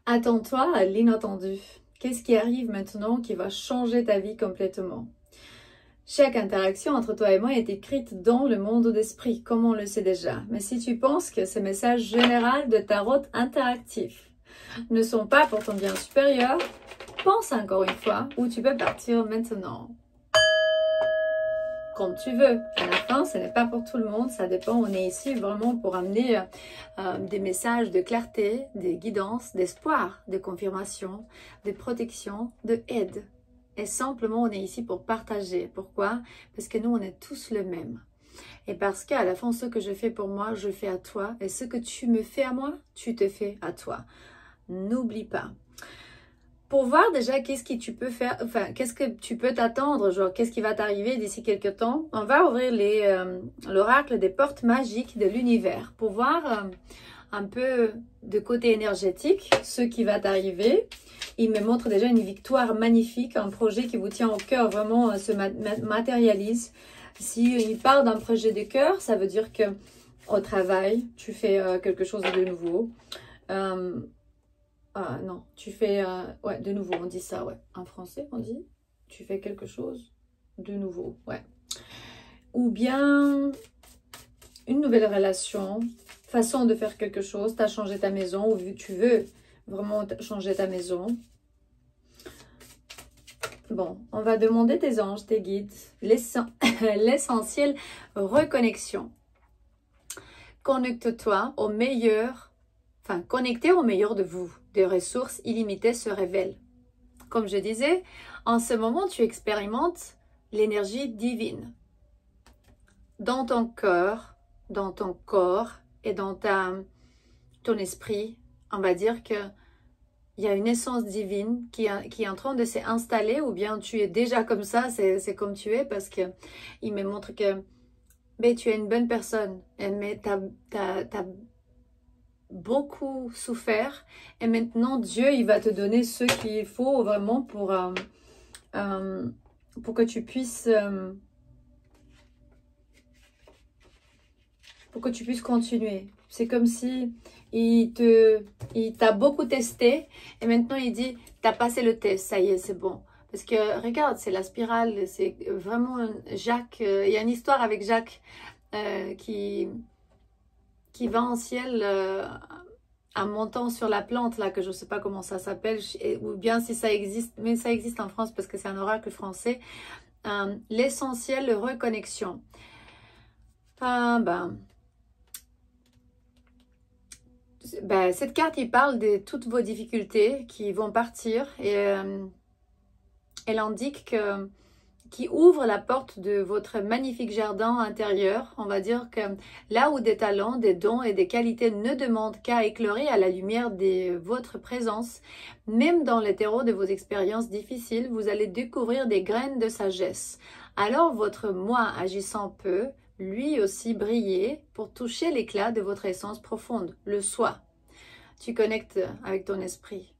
Attends-toi à l'inattendu. Qu'est-ce qui arrive maintenant qui va changer ta vie complètement? Chaque interaction entre toi et moi est écrite dans le monde d'esprit, comme on le sait déjà. Mais si tu penses que ces messages généraux de tarot interactifs ne sont pas pour ton bien supérieur, pense encore une fois où tu peux partir maintenant. Comme tu veux. À la fin, ce n'est pas pour tout le monde, ça dépend. On est ici vraiment pour amener des messages de clarté, des guidances, d'espoir, de confirmation, de protection, de aide. Et simplement, on est ici pour partager. Pourquoi? Parce que nous, on est tous le même. Et parce qu'à la fin, ce que je fais pour moi, je fais à toi. Et ce que tu me fais à moi, tu te fais à toi. N'oublie pas. Pour voir déjà qu'est-ce que tu peux faire, enfin, qu'est-ce que tu peux t'attendre, genre, qu'est-ce qui va t'arriver d'ici quelques temps, on va ouvrir l'oracle des portes magiques de l'univers pour voir un peu de côté énergétique ce qui va t'arriver. Il me montre déjà une victoire magnifique, un projet qui vous tient au cœur, vraiment se matérialise. Si il part d'un projet de cœur, ça veut dire que au travail, tu fais quelque chose de nouveau. Ah non, tu fais... ouais, de nouveau, on dit ça, ouais. En français, on dit, tu fais quelque chose de nouveau, ouais. Ou bien, une nouvelle relation, façon de faire quelque chose, tu as changé ta maison, ou tu veux vraiment changer ta maison. Bon, on va demander tes anges, tes guides, l'essentiel reconnexion. Connecte-toi au meilleur, enfin, connectez au meilleur de vous. Des ressources illimitées se révèlent. Comme je disais, en ce moment, tu expérimentes l'énergie divine. Dans ton cœur, dans ton corps et dans ton esprit, on va dire que il y a une essence divine qui est en train de s'installer, ou bien tu es déjà comme ça, c'est comme tu es, parce que il me montre que mais tu es une bonne personne, mais t'as beaucoup souffert et maintenant Dieu il va te donner ce qu'il faut vraiment pour que tu puisses continuer. C'est comme si il t'a beaucoup testé et maintenant il dit t'as passé le test, ça y est, c'est bon. Parce que regarde, c'est la spirale, c'est vraiment Jacques, il y a une histoire avec Jacques qui va en ciel en montant sur la plante là, que je ne sais pas comment ça s'appelle, ou bien si ça existe, mais ça existe en France parce que c'est un oracle français. L'essentiel reconnexion. Cette carte, il parle de toutes vos difficultés qui vont partir et elle indique que qui ouvre la porte de votre magnifique jardin intérieur. On va dire que là où des talents, des dons et des qualités ne demandent qu'à éclairer à la lumière de votre présence, même dans les terreaux de vos expériences difficiles, vous allez découvrir des graines de sagesse. Alors votre moi agissant peut, lui aussi, briller pour toucher l'éclat de votre essence profonde, le soi. Tu connectes avec ton esprit.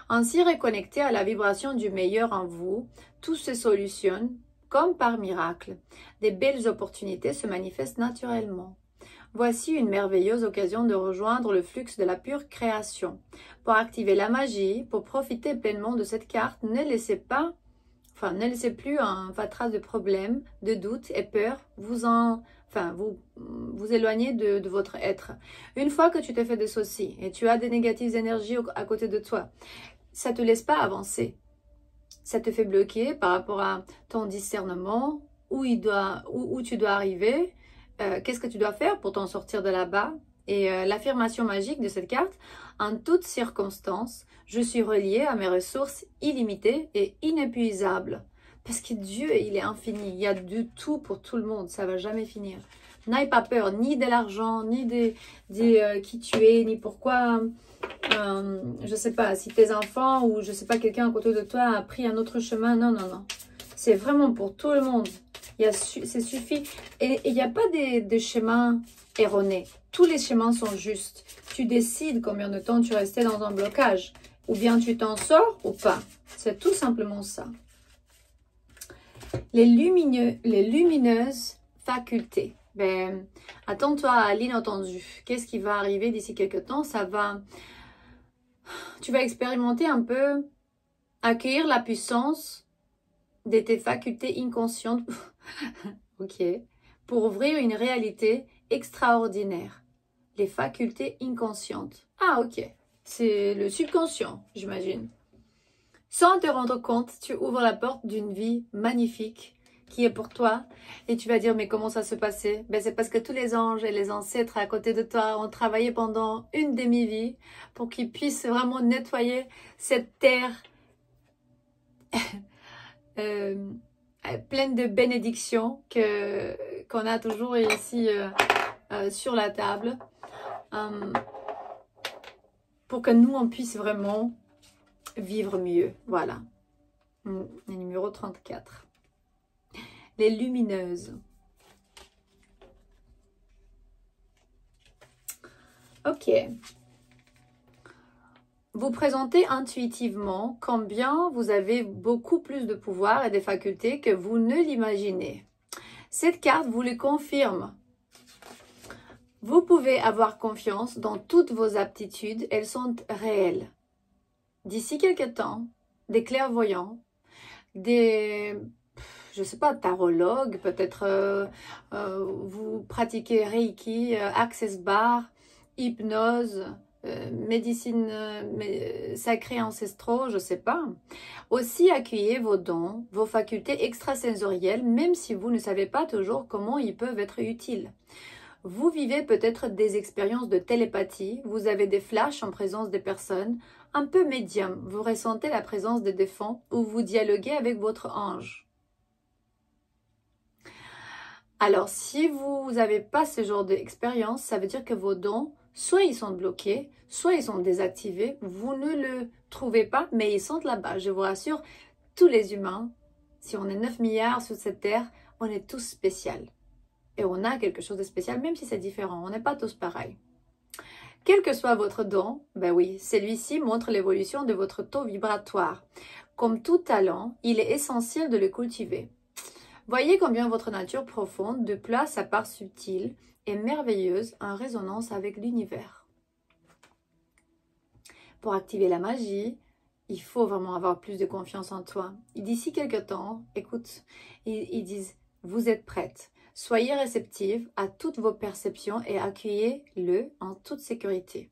Ainsi reconnecté à la vibration du meilleur en vous, tout se solutionne comme par miracle. Des belles opportunités se manifestent naturellement. Voici une merveilleuse occasion de rejoindre le flux de la pure création. Pour activer la magie, pour profiter pleinement de cette carte, ne laissez plus un fatras de problèmes, de doutes et peurs vous éloigner de votre être. Une fois que tu t'es fait des soucis et tu as des négatives énergies à côté de toi, ça ne te laisse pas avancer. Ça te fait bloquer par rapport à ton discernement, où tu dois arriver, qu'est-ce que tu dois faire pour t'en sortir de là-bas. Et l'affirmation magique de cette carte, en toutes circonstances, je suis relié à mes ressources illimitées et inépuisables. Parce que Dieu, il est infini, il y a du tout pour tout le monde, ça ne va jamais finir. N'aie pas peur, ni de l'argent, ni de qui tu es, ni pourquoi... je sais pas, si tes enfants ou je sais pas, quelqu'un à côté de toi a pris un autre chemin, non. C'est vraiment pour tout le monde. C'est suffit. Et il n'y a pas de chemins erronés. Tous les chemins sont justes. Tu décides combien de temps tu restais dans un blocage. Ou bien tu t'en sors ou pas. C'est tout simplement ça. Les lumineuses facultés. Attends-toi à l'inattendu. Qu'est-ce qui va arriver d'ici quelques temps? Ça va tu vas expérimenter un peu, accueillir la puissance de tes facultés inconscientes. Ok. Pour ouvrir une réalité extraordinaire. Les facultés inconscientes. Ah, ok. C'est le subconscient, j'imagine. Sans te rendre compte, tu ouvres la porte d'une vie magnifique qui est pour toi. Et tu vas dire, mais comment ça se passait? Ben, c'est parce que tous les anges et les ancêtres à côté de toi ont travaillé pendant une demi-vie pour qu'ils puissent vraiment nettoyer cette terre pleine de bénédictions qu'on a toujours ici sur la table. Pour que nous, on puisse vraiment vivre mieux. Voilà. Le numéro 34. Les lumineuses. Ok. Vous présentez intuitivement combien vous avez beaucoup plus de pouvoir et de facultés que vous ne l'imaginez. Cette carte vous le confirme. Vous pouvez avoir confiance dans toutes vos aptitudes, elles sont réelles. D'ici quelques temps, des clairvoyants, des, je sais pas, tarologues, peut-être vous pratiquez Reiki, Access Bar, hypnose, médecine sacrée ancestraux, je sais pas. Aussi accueillez vos dons, vos facultés extrasensorielles, même si vous ne savez pas toujours comment ils peuvent être utiles. Vous vivez peut-être des expériences de télépathie, vous avez des flashs en présence des personnes, un peu médium, vous ressentez la présence des défunts ou vous dialoguez avec votre ange. Alors, si vous n'avez pas ce genre d'expérience, ça veut dire que vos dons, soit ils sont bloqués, soit ils sont désactivés, vous ne le trouvez pas, mais ils sont là-bas. Je vous rassure, tous les humains, si on est 9 milliards sur cette terre, on est tous spéciaux. Et on a quelque chose de spécial, même si c'est différent. On n'est pas tous pareils. Quel que soit votre don, ben oui, celui-ci montre l'évolution de votre taux vibratoire. Comme tout talent, il est essentiel de le cultiver. Voyez combien votre nature profonde déploie sa part subtile et merveilleuse en résonance avec l'univers. Pour activer la magie, il faut vraiment avoir plus de confiance en toi. D'ici quelques temps, écoute, ils disent, vous êtes prête. Soyez réceptive à toutes vos perceptions et accueillez-le en toute sécurité.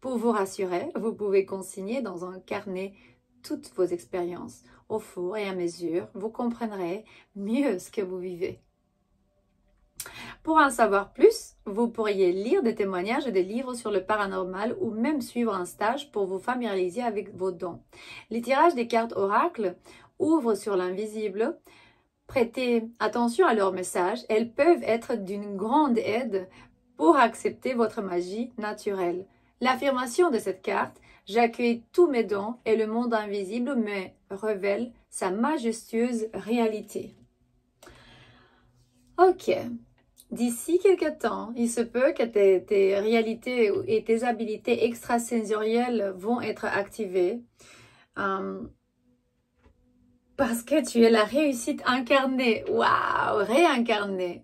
Pour vous rassurer, vous pouvez consigner dans un carnet toutes vos expériences. Au fur et à mesure, vous comprendrez mieux ce que vous vivez. Pour en savoir plus, vous pourriez lire des témoignages et des livres sur le paranormal ou même suivre un stage pour vous familiariser avec vos dons. Les tirages des cartes oracles ouvrent sur l'invisible. Prêtez attention à leurs messages, elles peuvent être d'une grande aide pour accepter votre magie naturelle. L'affirmation de cette carte, j'accueille tous mes dons et le monde invisible me révèle sa majestueuse réalité. Ok, d'ici quelques temps, il se peut que tes réalités et tes habilités extrasensorielles vont être activées. Parce que tu es la réussite incarnée. Waouh, réincarnée.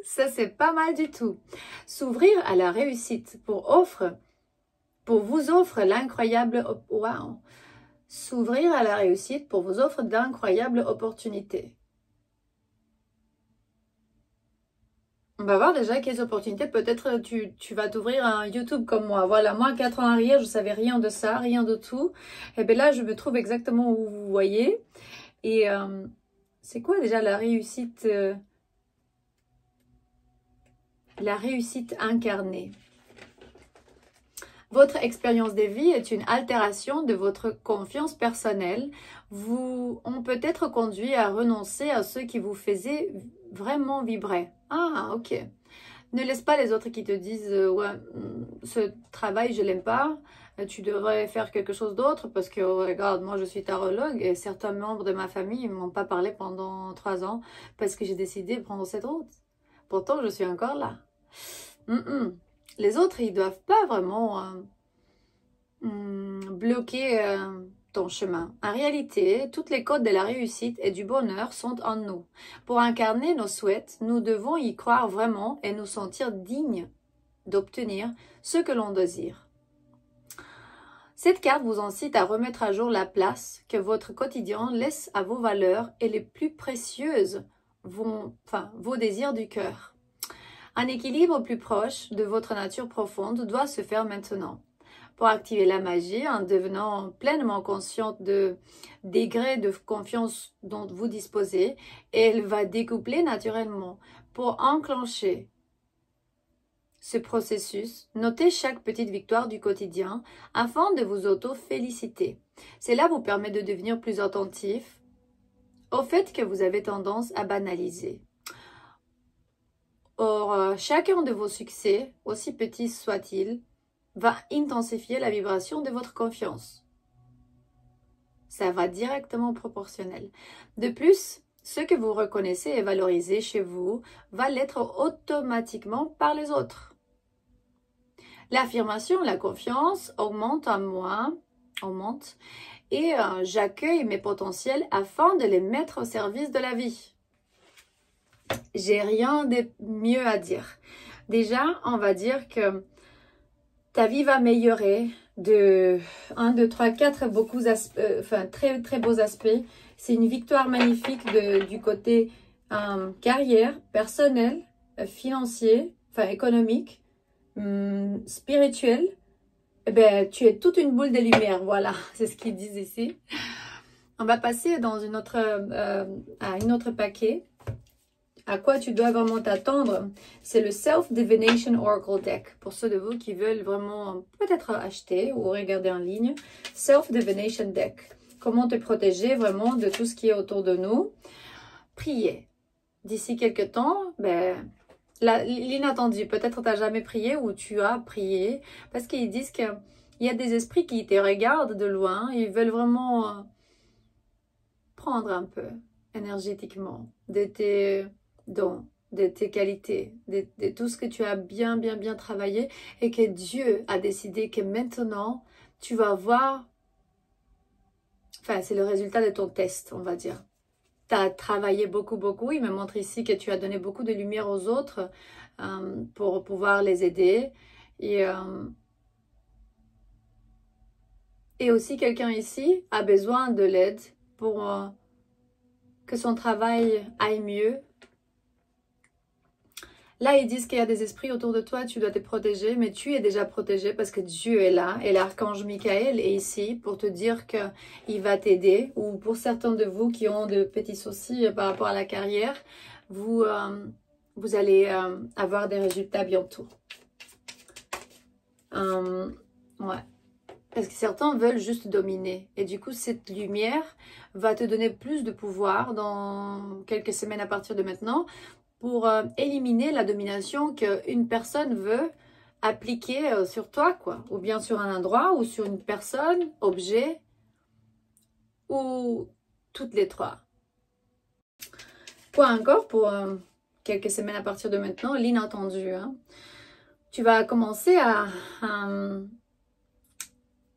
Ça c'est pas mal du tout. S'ouvrir à la réussite pour vous offre l'incroyable... Waouh. S'ouvrir à la réussite pour vous offre d'incroyables opportunités. On va voir déjà quelles opportunités. Peut-être tu vas t'ouvrir un YouTube comme moi. Voilà, moi, 4 ans en arrière, je ne savais rien de ça, rien de tout. Et bien là, je me trouve exactement où vous voyez. Et c'est quoi déjà la réussite incarnée? Votre expérience de vie est une altération de votre confiance personnelle. Vous ont peut-être conduit à renoncer à ce qui vous faisait vraiment vibrer. Ah, ok. Ne laisse pas les autres qui te disent ouais, ce travail, je l'aime pas. Tu devrais faire quelque chose d'autre parce que, regarde, moi, je suis tarologue et certains membres de ma famille ne m'ont pas parlé pendant 3 ans parce que j'ai décidé de prendre cette route. Pourtant, je suis encore là. Les autres, ils ne doivent pas vraiment bloquer ton chemin. En réalité, toutes les codes de la réussite et du bonheur sont en nous. Pour incarner nos souhaits, nous devons y croire vraiment et nous sentir dignes d'obtenir ce que l'on désire. Cette carte vous incite à remettre à jour la place que votre quotidien laisse à vos valeurs et les plus précieuses, vos désirs du cœur. Un équilibre plus proche de votre nature profonde doit se faire maintenant. Pour activer la magie en devenant pleinement consciente de degré de confiance dont vous disposez, elle va découpler naturellement. Pour enclencher ce processus, notez chaque petite victoire du quotidien afin de vous auto-féliciter. Cela vous permet de devenir plus attentif au fait que vous avez tendance à banaliser. Or, chacun de vos succès, aussi petits soient-ils, va intensifier la vibration de votre confiance. Ça va directement proportionnel. De plus, ce que vous reconnaissez et valorisez chez vous va l'être automatiquement par les autres. L'affirmation, la confiance augmente en moi, et j'accueille mes potentiels afin de les mettre au service de la vie. J'ai rien de mieux à dire. Déjà, on va dire que ta vie va améliorer de 1, 2, 3, 4 très, très beaux aspects. C'est une victoire magnifique du côté carrière, personnel, financier, économique, spirituel. Eh ben, tu es toute une boule de lumière, voilà, c'est ce qu'ils disent ici. On va passer dans à un autre paquet. À quoi tu dois vraiment t'attendre, c'est le Self-Divination Oracle Deck. Pour ceux de vous qui veulent vraiment peut-être acheter ou regarder en ligne. Self-Divination Deck. Comment te protéger vraiment de tout ce qui est autour de nous. Prier. D'ici quelques temps, l'inattendu. Peut-être tu n'as jamais prié ou tu as prié. Parce qu'ils disent qu'il y a des esprits qui te regardent de loin. Ils veulent vraiment prendre un peu énergétiquement de tes dons, de tes qualités, de tout ce que tu as bien travaillé et que Dieu a décidé que maintenant, tu vas voir, c'est le résultat de ton test, on va dire. Tu as travaillé beaucoup, il me montre ici que tu as donné beaucoup de lumière aux autres pour pouvoir les aider et aussi quelqu'un ici a besoin de l'aide pour que son travail aille mieux. Là, ils disent qu'il y a des esprits autour de toi, tu dois te protéger, mais tu es déjà protégé parce que Dieu est là. Et l'archange Michael est ici pour te dire qu'il va t'aider. Ou pour certains de vous qui ont de petits soucis par rapport à la carrière, vous allez avoir des résultats bientôt. Ouais. Parce que certains veulent juste dominer. Et du coup, cette lumière va te donner plus de pouvoir dans quelques semaines à partir de maintenant pour éliminer la domination qu'une personne veut appliquer sur toi, quoi. Ou bien sur un endroit, ou sur une personne, objet, ou toutes les trois. Quoi encore pour quelques semaines à partir de maintenant, l'inattendu. Hein. Tu vas commencer à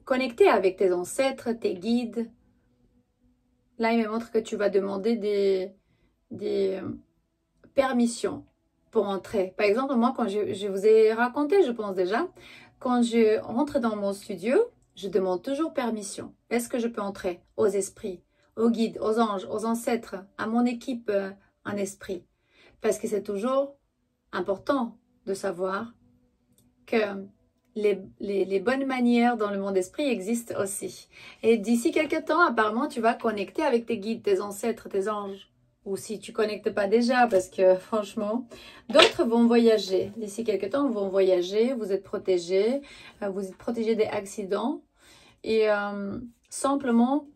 connecter avec tes ancêtres, tes guides. Là, il me montre que tu vas demander des permission pour entrer. Par exemple, moi, quand je vous ai raconté, je pense déjà, quand je rentre dans mon studio, je demande toujours permission. Est-ce que je peux entrer? Aux esprits, aux guides, aux anges, aux ancêtres, à mon équipe en esprit. Parce que c'est toujours important de savoir que les bonnes manières dans le monde esprit existent aussi. Et d'ici quelques temps, apparemment, tu vas connecter avec tes guides, tes ancêtres, tes anges. Ou si tu ne connectes pas déjà, parce que franchement, d'autres vont voyager. D'ici quelques temps, vont voyager, vous êtes protégés des accidents. Et simplement,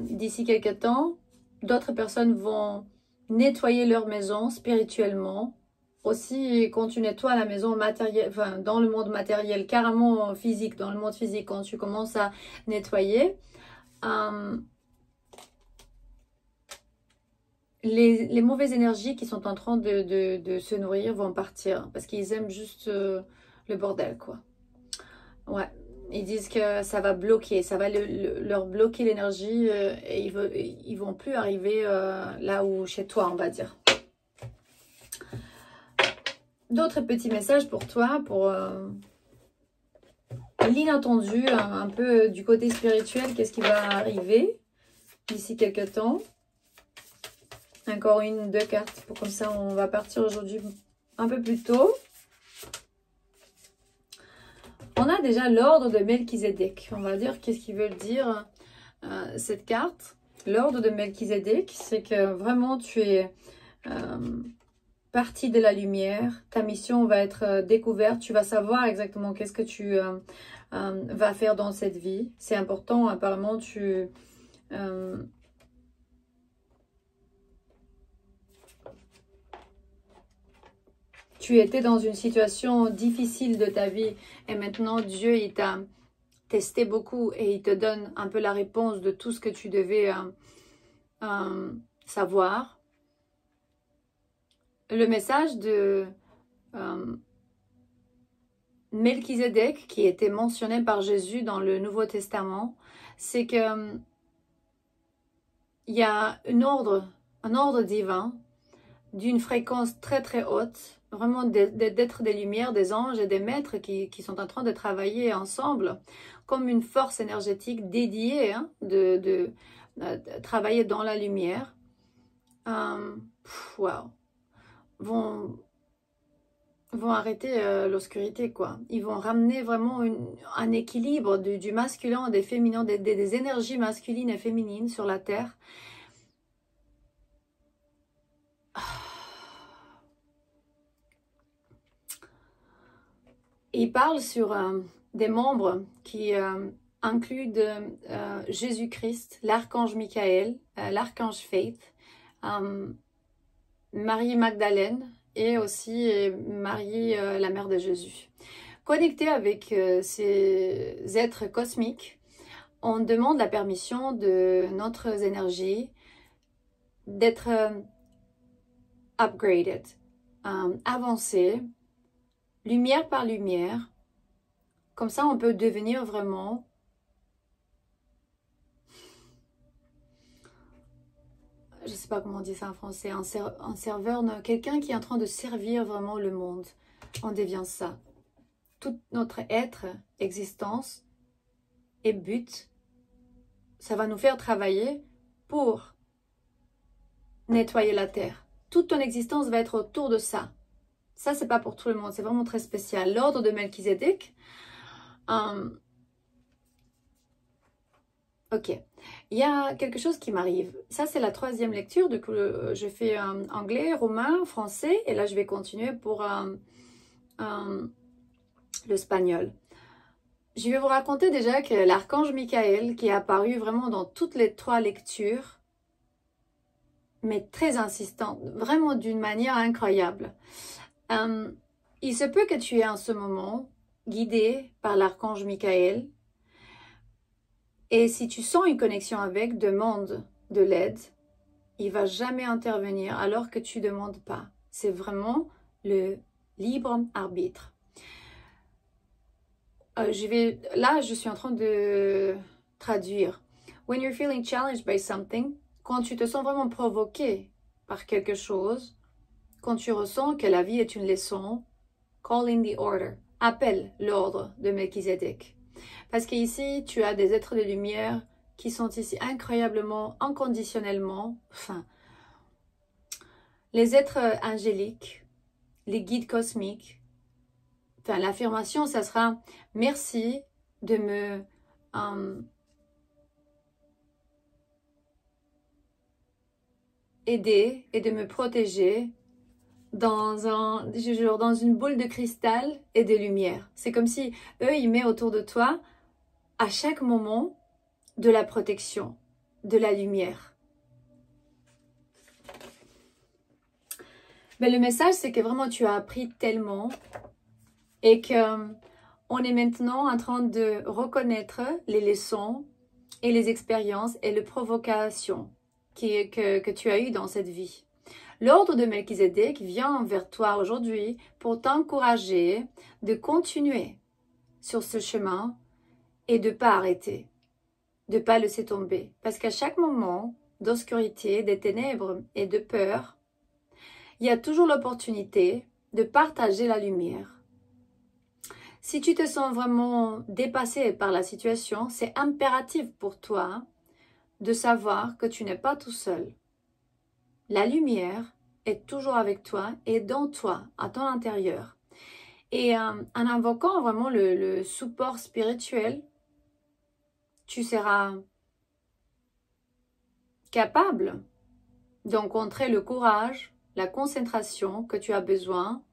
d'ici quelques temps, d'autres personnes vont nettoyer leur maison spirituellement. Aussi, quand tu nettoies la maison matérielle, dans le monde matériel, carrément physique, dans le monde physique, quand tu commences à nettoyer, les mauvaises énergies qui sont en train de se nourrir vont partir parce qu'ils aiment juste le bordel, quoi. Ouais, ils disent que ça va bloquer, ça va leur bloquer l'énergie et ils vont plus arriver là où chez toi, on va dire. D'autres petits messages pour toi, pour l'inattendu, un peu du côté spirituel, qu'est-ce qui va arriver d'ici quelques temps. Encore une ou deux cartes, pour comme ça on va partir aujourd'hui un peu plus tôt. On a déjà l'ordre de Melchizedek. On va dire qu'est-ce qu'ils veulent dire cette carte. L'ordre de Melchizedek, c'est que vraiment tu es partie de la lumière. Ta mission va être découverte. Tu vas savoir exactement qu'est-ce que tu vas faire dans cette vie. C'est important. Apparemment, tu étais dans une situation difficile de ta vie et maintenant Dieu il t'a testé beaucoup et il te donne un peu la réponse de tout ce que tu devais savoir. Le message de Melchizedek qui était mentionné par Jésus dans le Nouveau Testament, c'est que il y a un ordre divin d'une fréquence très très haute, vraiment d'être des lumières, des anges et des maîtres qui sont en train de travailler ensemble comme une force énergétique dédiée de travailler dans la lumière. Wow. Vont arrêter l'obscurité, quoi. Ils vont ramener vraiment un équilibre du masculin, des féminins, des énergies masculines et féminines sur la Terre. Il parle sur des membres qui incluent Jésus-Christ, l'archange Michael, l'archange Faith, Marie Magdalène et aussi Marie, la mère de Jésus. Connectés avec ces êtres cosmiques, on demande la permission de notre énergie d'être upgraded, avancée, lumière par lumière. Comme ça, on peut devenir vraiment je sais pas comment on dit ça en français, un serveur, quelqu'un qui est en train de servir vraiment le monde. On devient ça. Tout notre être, existence et but, ça va nous faire travailler pour nettoyer la terre. Toute ton existence va être autour de ça. Ça, c'est pas pour tout le monde, c'est vraiment très spécial. L'ordre de Melchizedek. Ok, il y a quelque chose qui m'arrive. Ça, c'est la troisième lecture. Du coup, je fais anglais, roumain, français. Et là, je vais continuer pour l'espagnol. Je vais vous raconter déjà que l'archange Michael, qui est apparu vraiment dans toutes les trois lectures, mais très insistant, vraiment d'une manière incroyable. Il se peut que tu es en ce moment guidé par l'archange Michael. Et si tu sens une connexion avec, demande de l'aide. Il ne va jamais intervenir alors que tu ne demandes pas. C'est vraiment le libre arbitre. Là, je suis en train de traduire. When you're feeling challenged by something, quand tu te sens vraiment provoqué par quelque chose, quand tu ressens que la vie est une leçon, call in the order. Appelle l'ordre de Melchizedek. Parce qu'ici, tu as des êtres de lumière qui sont ici incroyablement, inconditionnellement, les êtres angéliques, les guides cosmiques. L'affirmation, ça sera « Merci de me aider et de me protéger dans une boule de cristal et de lumière. » C'est comme si eux, ils mettent autour de toi à chaque moment de la protection, de la lumière. Mais le message, c'est que vraiment tu as appris tellement et que on est maintenant en train de reconnaître les leçons et les expériences et les provocations que tu as eues dans cette vie. L'ordre de Melchizedek vient vers toi aujourd'hui pour t'encourager de continuer sur ce chemin et de ne pas arrêter, de ne pas laisser tomber. Parce qu'à chaque moment d'obscurité, de ténèbres et de peur, il y a toujours l'opportunité de partager la lumière. Si tu te sens vraiment dépassé par la situation, c'est impératif pour toi de savoir que tu n'es pas tout seul. La lumière est toujours avec toi et dans toi, à ton intérieur. Et en invoquant vraiment le support spirituel, tu seras capable d'encontrer le courage, la concentration que tu as besoin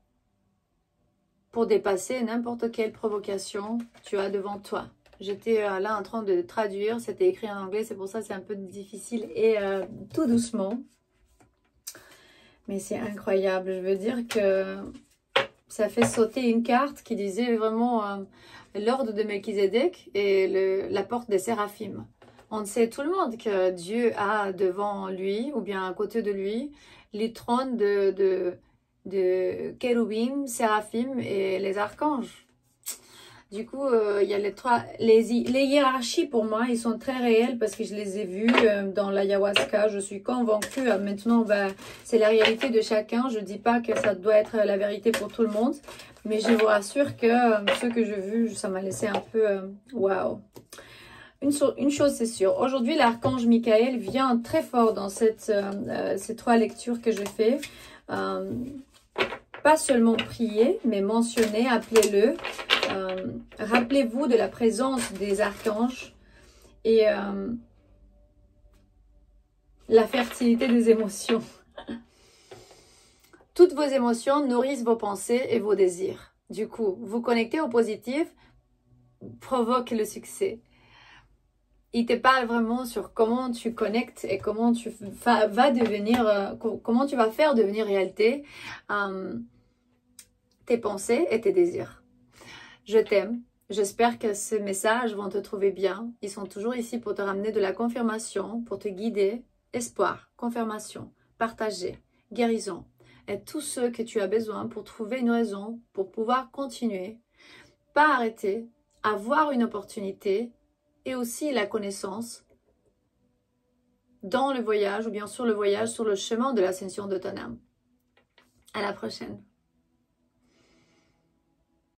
pour dépasser n'importe quelle provocation tu as devant toi. J'étais là en train de traduire, c'était écrit en anglais, c'est pour ça que c'est un peu difficile et tout doucement. Mais c'est incroyable, je veux dire que ça fait sauter une carte qui disait vraiment l'ordre de Melchizedek et la porte des séraphim. On sait tout le monde que Dieu a devant lui, ou bien à côté de lui, les trônes de Kéroubim, Séraphim et les archanges. Du coup, il y a les hiérarchies pour moi, ils sont très réels parce que je les ai vus dans l'ayahuasca. Je suis convaincue. Maintenant, c'est la réalité de chacun. Je ne dis pas que ça doit être la vérité pour tout le monde. Mais je vous rassure que ce que j'ai vu, ça m'a laissé un peu waouh. Une chose c'est sûr, aujourd'hui l'archange Michael vient très fort dans ces 3 lectures que je fais. Pas seulement prier, mais mentionner, appelez-le. Rappelez-vous de la présence des archanges et la fertilité des émotions. Toutes vos émotions nourrissent vos pensées et vos désirs. Du coup, vous connecter au positif provoque le succès. Il te parle vraiment sur comment tu connectes et comment tu vas devenir, comment tu vas faire devenir réalité tes pensées et tes désirs. Je t'aime. J'espère que ces messages vont te trouver bien. Ils sont toujours ici pour te ramener de la confirmation, pour te guider. Espoir, confirmation, partager, guérison et tout ce que tu as besoin pour trouver une raison, pour pouvoir continuer, pas arrêter, avoir une opportunité et aussi la connaissance dans le voyage ou bien sur le voyage, sur le chemin de l'ascension de ton âme. À la prochaine.